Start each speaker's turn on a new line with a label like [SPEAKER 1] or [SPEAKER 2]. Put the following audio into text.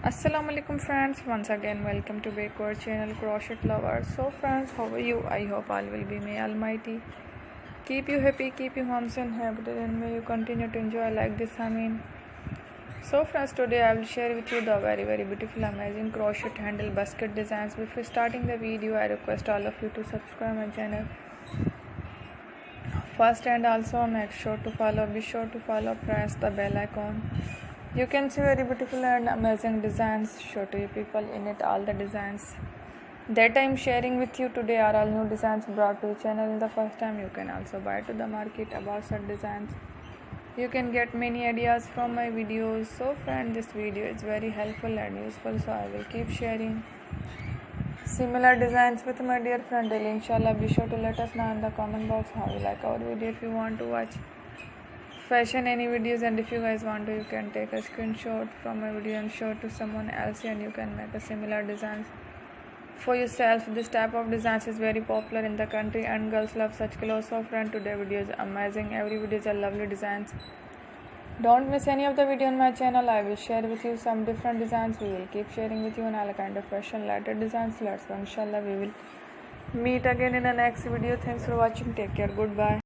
[SPEAKER 1] Assalamu alaikum friends, once again welcome to our channel Crochet Lovers. So friends, how are you? I hope all will be may almighty keep you happy, keep you homes and happy, and may you continue to enjoy like this. So friends, today I will share with you the very beautiful amazing crochet handle basket designs. Before starting the video, I request all of you to subscribe my channel first, and also be sure to follow, press the bell icon. You can see very beautiful and amazing designs. Show to you people in it. All the designs that I am sharing with you today are all new designs brought to the channel in the first time. You can also buy to the market about such designs. You can get many ideas from my videos. So friend, this video is very helpful and useful, so I will keep sharing similar designs with my dear friend daily. Inshallah, be sure to let us know in the comment box how you like our video. If you want to watch fashion any videos, and if you guys want to, you can take a screenshot from my video and show it to someone else, and you can make a similar designs for yourself. This type of designs is very popular in the country and girls love such clothes. So friend, today video is amazing. Every video is a lovely designs. Don't miss any of the video on my channel. I will share with you some different designs. We will keep sharing with you on all kind of fashion related designs. Let's go. Inshallah, we will meet again in the next video. Thanks for watching. Take care. Goodbye.